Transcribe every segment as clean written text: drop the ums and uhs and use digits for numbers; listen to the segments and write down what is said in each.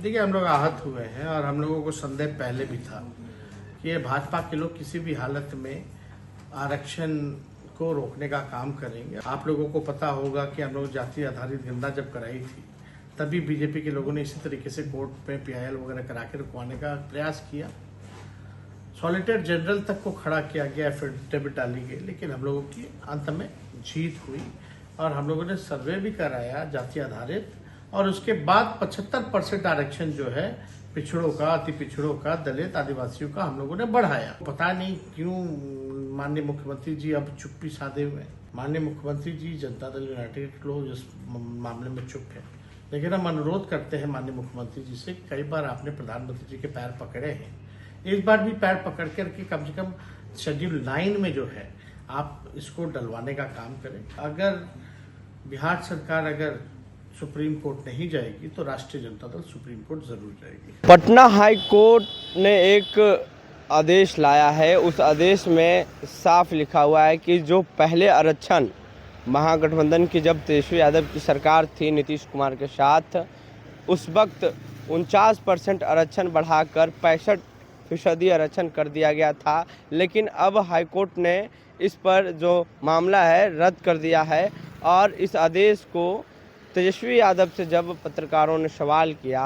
देखिए, हम लोग आहत हुए हैं और हम लोगों को संदेह पहले भी था कि ये भाजपा के लोग किसी भी हालत में आरक्षण को रोकने का काम करेंगे। आप लोगों को पता होगा कि हम लोग जाति आधारित गणना जब कराई थी तभी बीजेपी के लोगों ने इसी तरीके से कोर्ट में पीआईएल वगैरह करा के रुकवाने का प्रयास किया। सॉलिसिटर जनरल तक को खड़ा किया गया, एफिडेविट डाली गई, लेकिन हम लोगों की अंत में जीत हुई और हम लोगों ने सर्वे भी कराया जाति आधारित, और उसके बाद 75% आरक्षण जो है पिछड़ों का, अति पिछड़ों का, दलित आदिवासियों का हम लोगों ने बढ़ाया। पता नहीं क्यों माननीय मुख्यमंत्री जी अब चुप्पी साधे हुए हैं। माननीय मुख्यमंत्री जी जनता दल यूनाइटेड के लोग इस मामले में चुप है, लेकिन हम अनुरोध करते हैं माननीय मुख्यमंत्री जी से, कई बार आपने प्रधानमंत्री जी के पैर पकड़े हैं, इस बार भी पैर पकड़ करके कम से कम शेड्यूल 9 में जो है आप इसको डलवाने का काम करें। अगर बिहार सरकार अगर सुप्रीम कोर्ट नहीं जाएगी तो राष्ट्रीय जनता दल सुप्रीम कोर्ट जरूर जाएगी। पटना हाई कोर्ट ने एक आदेश लाया है। उस आदेश में साफ लिखा हुआ है कि जो पहले आरक्षण महागठबंधन की जब तेजस्वी यादव की सरकार थी नीतीश कुमार के साथ, उस वक्त 49% आरक्षण बढ़ाकर 65% आरक्षण कर दिया गया था, लेकिन अब हाईकोर्ट ने इस पर जो मामला है रद्द कर दिया है। और इस आदेश को तेजस्वी यादव से जब पत्रकारों ने सवाल किया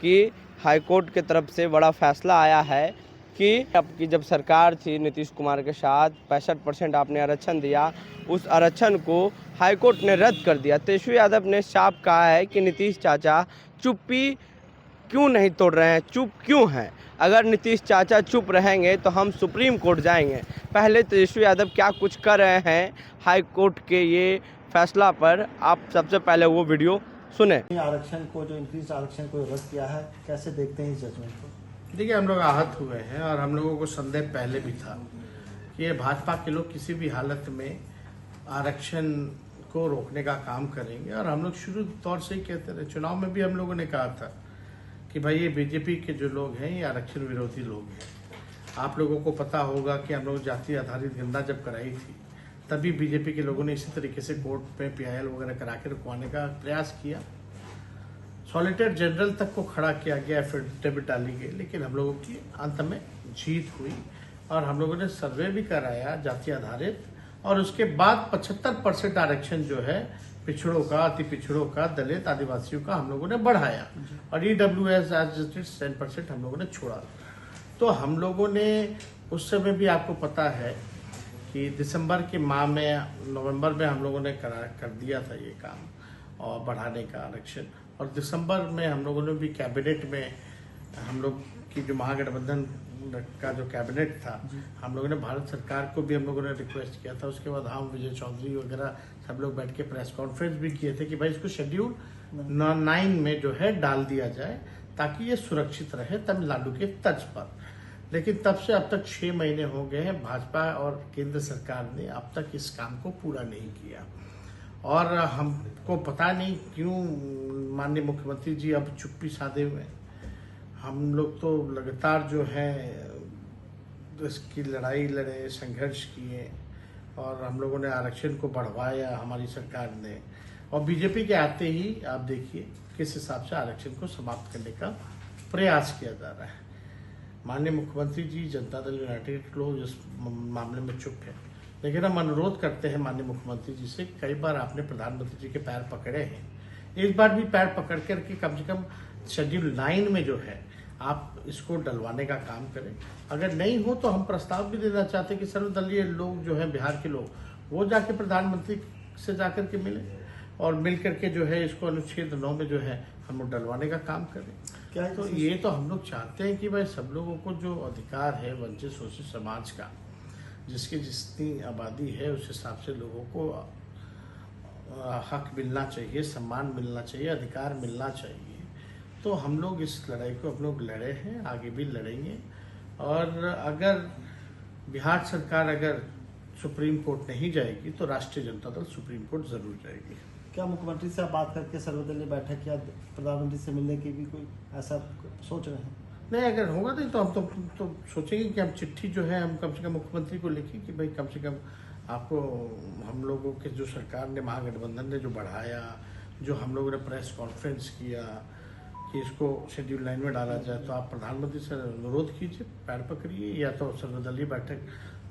कि हाईकोर्ट की तरफ से बड़ा फैसला आया है कि आपकी जब सरकार थी नीतीश कुमार के साथ 65% आपने आरक्षण दिया, उस आरक्षण को हाईकोर्ट ने रद्द कर दिया। तेजस्वी यादव ने साफ कहा है कि नीतीश चाचा चुप्पी क्यों नहीं तोड़ रहे हैं, चुप क्यों हैं। अगर नीतीश चाचा चुप रहेंगे तो हम सुप्रीम कोर्ट जाएंगे। पहले तेजस्वी यादव क्या कुछ कर रहे हैं हाई कोर्ट के ये फैसला पर, आप सबसे पहले वो वीडियो सुने। आरक्षण को जो इंक्रीज आरक्षण को रद्द किया है, कैसे देखते हैं इस जजमेंट को? देखिए, हम लोग आहत हुए हैं और हम लोगों को संदेह पहले भी था कि ये भाजपा के लोग किसी भी हालत में आरक्षण को रोकने का काम करेंगे। और हम लोग शुरू तौर से ही कहते रहे, चुनाव में भी हम लोगों ने कहा था कि भाई ये बीजेपी के जो लोग हैं ये आरक्षण विरोधी लोग हैं। आप लोगों को पता होगा कि हम लोग जाति आधारित गणना जब कराई थी तभी बीजेपी के लोगों ने इसी तरीके से कोर्ट में पीआईएल वगैरह करा के रुकवाने का प्रयास किया। सॉलिसिटर जनरल तक को खड़ा किया गया, एफिडेविट डाली गई, लेकिन हम लोगों की अंत में जीत हुई और हम लोगों ने सर्वे भी कराया जाति आधारित, और उसके बाद 75% आरक्षण जो है पिछड़ों का, अति पिछड़ों का, दलित आदिवासियों का हम लोगों ने बढ़ाया और EWS एज 10% हम लोगों ने छोड़ा। तो हम लोगों ने उस समय भी, आपको पता है कि दिसंबर के माह में, नवंबर में हम लोगों ने कर दिया था ये काम और बढ़ाने का आरक्षण। और दिसंबर में हम लोगों ने भी कैबिनेट में, हम लोग की जो महागठबंधन का जो कैबिनेट था, हम लोगों ने भारत सरकार को भी हम लोगों ने रिक्वेस्ट किया था। उसके बाद हम विजय चौधरी वगैरह सब लोग बैठ के प्रेस कॉन्फ्रेंस भी किए थे कि भाई इसको शेड्यूल 9 में जो है डाल दिया जाए ताकि ये सुरक्षित रहे तमिलनाडु के तर्ज पर। लेकिन तब से अब तक 6 महीने हो गए हैं, भाजपा और केंद्र सरकार ने अब तक इस काम को पूरा नहीं किया। और हमको पता नहीं क्यों माननीय मुख्यमंत्री जी अब चुप्पी साधे हुए हैं। हम लोग तो लगातार जो है इसकी लड़ाई लड़े, संघर्ष किए और हम लोगों ने आरक्षण को बढ़वाया हमारी सरकार ने, और बीजेपी के आते ही आप देखिए किस हिसाब से आरक्षण को समाप्त करने का प्रयास किया जा रहा है। माननीय मुख्यमंत्री जी जनता दल यूनाइटेड के लोग इस मामले में चुप है, लेकिन हम अनुरोध करते हैं माननीय मुख्यमंत्री जी से, कई बार आपने प्रधानमंत्री जी के पैर पकड़े हैं, इस बार भी पैर पकड़ करके कम से कम शेड्यूल 9 में जो है आप इसको डलवाने का काम करें। अगर नहीं हो तो हम प्रस्ताव भी देना चाहते हैं कि सर्वदलीय लोग जो है बिहार के लोग, वो जाके प्रधानमंत्री से जाकर के मिले और मिल करके जो है इसको अनुच्छेद 9 में जो है हम लोग डलवाने का काम करें। क्या तो ये तो हम लोग चाहते हैं कि भाई सब लोगों को जो अधिकार है वंचित शोषित समाज का, जिसकी जितनी आबादी है उस हिसाब से लोगों को हक मिलना चाहिए, सम्मान मिलना चाहिए, अधिकार मिलना चाहिए। तो हम लोग इस लड़ाई को हम लोग लड़े हैं, आगे भी लड़ेंगे। और अगर बिहार सरकार अगर सुप्रीम कोर्ट नहीं जाएगी तो राष्ट्रीय जनता दल सुप्रीम कोर्ट जरूर जाएगी। क्या मुख्यमंत्री से आप बात करके सर्वदलीय बैठक या प्रधानमंत्री से मिलने की भी कोई ऐसा सोच रहे हैं? नहीं, अगर होगा नहीं तो हम तो सोचेंगे कि हम चिट्ठी जो है हम कम से कम मुख्यमंत्री को लिखें कि भाई कम से कम आपको हम लोगों के जो सरकार ने, महागठबंधन ने जो बढ़ाया, जो हम लोगों ने प्रेस कॉन्फ्रेंस किया कि इसको शेड्यूल लाइन में डाला जाए, तो आप प्रधानमंत्री से अनुरोध कीजिए, पैर पकड़िए, या तो सर्वदलीय बैठक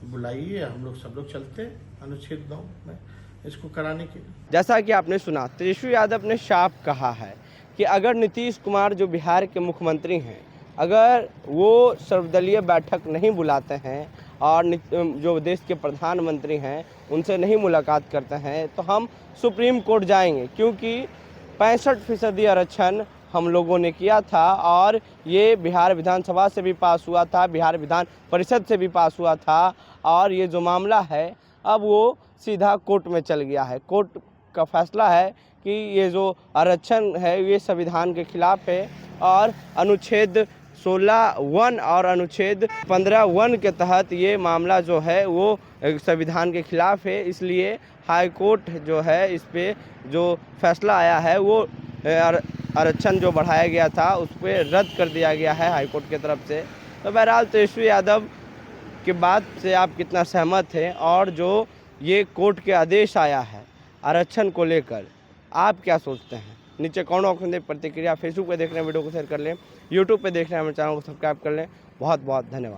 बुलाइए, हम लोग सब लोग चलते हैं अनुच्छेद 9 में इसको कराने के लिए। जैसा कि आपने सुना, तेजस्वी यादव ने साफ कहा है कि अगर नीतीश कुमार जो बिहार के मुख्यमंत्री हैं, अगर वो सर्वदलीय बैठक नहीं बुलाते हैं और जो देश के प्रधानमंत्री हैं उनसे नहीं मुलाकात करते हैं, तो हम सुप्रीम कोर्ट जाएंगे, क्योंकि 65% आरक्षण हम लोगों ने किया था और ये बिहार विधानसभा से भी पास हुआ था, बिहार विधान परिषद से भी पास हुआ था, और ये जो मामला है अब वो सीधा कोर्ट में चल गया है। कोर्ट का फैसला है कि ये जो आरक्षण है ये संविधान के खिलाफ है और अनुच्छेद 16(1) और अनुच्छेद 15(1) के तहत ये मामला जो है वो संविधान के खिलाफ है। इसलिए हाई कोर्ट जो है इस पे जो फैसला आया है वो आरक्षण जो बढ़ाया गया था उस पर रद्द कर दिया गया है हाई कोर्ट की तरफ से। तो बहरहाल तेजस्वी यादव की बात से आप कितना सहमत हैं, और जो ये कोर्ट के आदेश आया है आरक्षण को लेकर आप क्या सोचते हैं? नीचे कमेंट बॉक्स में प्रतिक्रिया, फेसबुक पे देख रहे हैं वीडियो को शेयर कर लें, यूट्यूब पे देख रहे हैं हमारे चैनल को सब्सक्राइब कर लें। बहुत बहुत धन्यवाद।